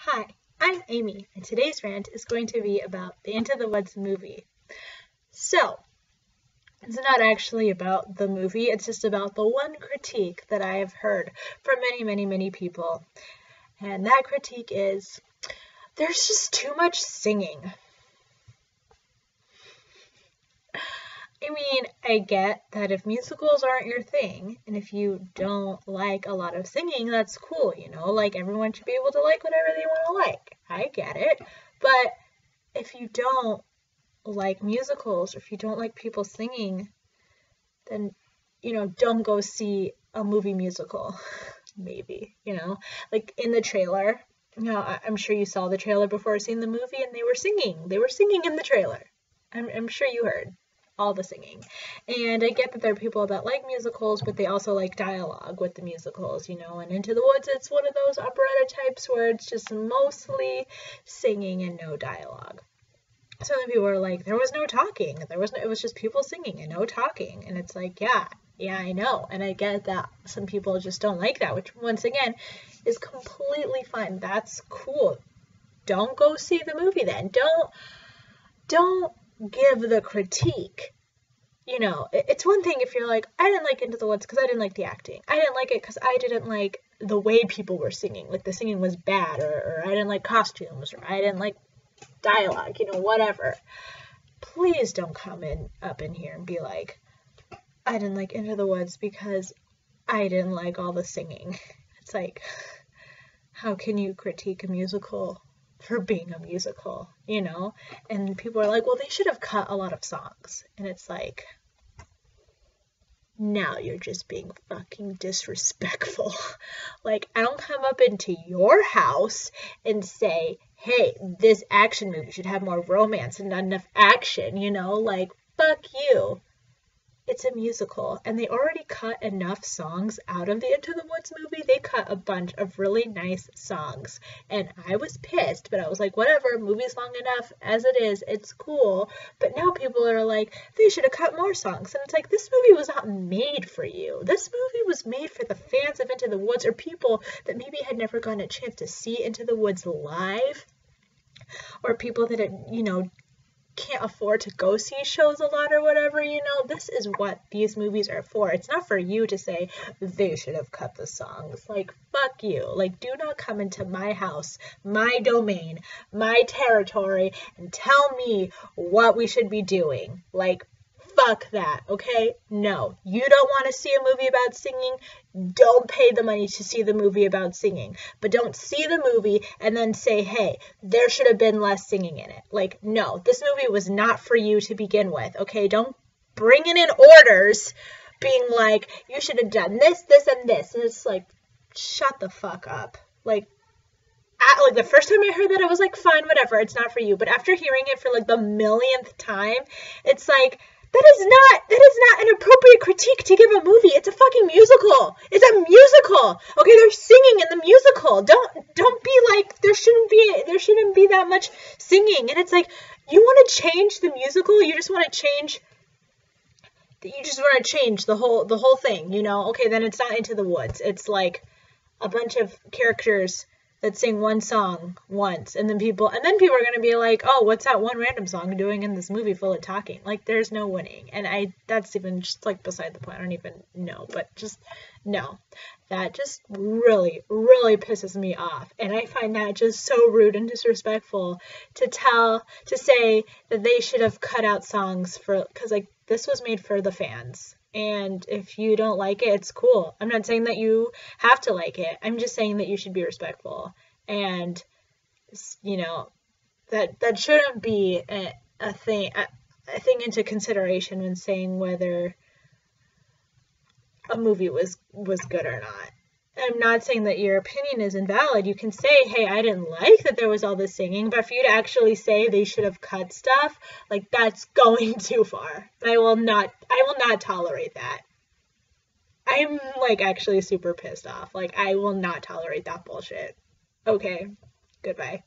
Hi, I'm Amy, and today's rant is going to be about the Into the Woods movie. So, it's not actually about the movie, it's just about the one critique that I have heard from many people. And that critique is, there's just too much singing. I mean, I get that if musicals aren't your thing, and if you don't like a lot of singing, that's cool, like everyone should be able to like whatever they want to like. I get it. But if you don't like musicals, or if you don't like people singing, then, don't go see a movie musical, maybe, like in the trailer. I'm sure you saw the trailer before seeing the movie, and they were singing. They were singing in the trailer. I'm sure you heard all the singing. And I get that there are people that like musicals, but they also like dialogue with the musicals, and Into the Woods, it's one of those operetta types where it's just mostly singing and no dialogue. So then people were like, there was no talking. It was just people singing and no talking. And it's like, yeah, I know. And I get that some people just don't like that, which once again is completely fine. That's cool. Don't go see the movie then. Don't give the critique. It's one thing if you're like, I didn't like Into the Woods because I didn't like the acting. I didn't like it because I didn't like the way people were singing. Like the singing was bad, or I didn't like costumes, or I didn't like dialogue, whatever. Please don't come up in here and be like, I didn't like Into the Woods because I didn't like all the singing. It's like, how can you critique a musical for being a musical, And people are like, well, they should have cut a lot of songs. And it's like, now you're just being fucking disrespectful. Like, I don't come up into your house and say, hey, this action movie should have more romance and not enough action, like, fuck you. It's a musical, and they already cut enough songs out of the Into the Woods movie. They cut a bunch of really nice songs, and I was pissed, but I was like, whatever, movie's long enough as it is, it's cool. But now people are like, they should have cut more songs, and it's like, this movie was not made for you. This movie was made for the fans of Into the Woods, or people that maybe had never gotten a chance to see Into the Woods live, or people that had, can't afford to go see shows a lot or whatever, this is what these movies are for. It's not for you to say they should have cut the songs. Like, fuck you. Like, do not come into my house, my domain, my territory, and tell me what we should be doing. Like, fuck that, okay? No, you don't want to see a movie about singing, don't pay the money to see the movie about singing. But don't see the movie and then say, hey, there should have been less singing in it. Like, no, this movie was not for you to begin with, okay? Don't bring in orders being like, you should have done this, this, and this. And it's like, shut the fuck up. Like, the first time I heard that, I was like, fine, whatever, it's not for you. But after hearing it for like the millionth time, it's like, that is not an appropriate critique to give a movie. It's a fucking musical. It's a musical. Okay, they're singing in the musical. Don't be like, there shouldn't be that much singing. And it's like, you want to change the musical? You just want to change the whole thing, Okay, then it's not Into the Woods. It's like a bunch of characters that sing one song once, and then people are going to be like, oh, what's that one random song doing in this movie full of talking? Like, there's no winning. And that's even just like beside the point. I don't even know, but just no. That just really pisses me off. And I find that just so rude and disrespectful to say that they should have cut out songs because like this was made for the fans. And if you don't like it, it's cool. I'm not saying that you have to like it. I'm just saying that you should be respectful. And, that shouldn't be a thing into consideration when saying whether a movie was good or not. I'm not saying that your opinion is invalid. You can say, hey, I didn't like that there was all this singing, but for you to actually say they should have cut stuff, like, that's going too far. I will not tolerate that. I'm, like, actually super pissed off. Like, I will not tolerate that bullshit. Okay, goodbye.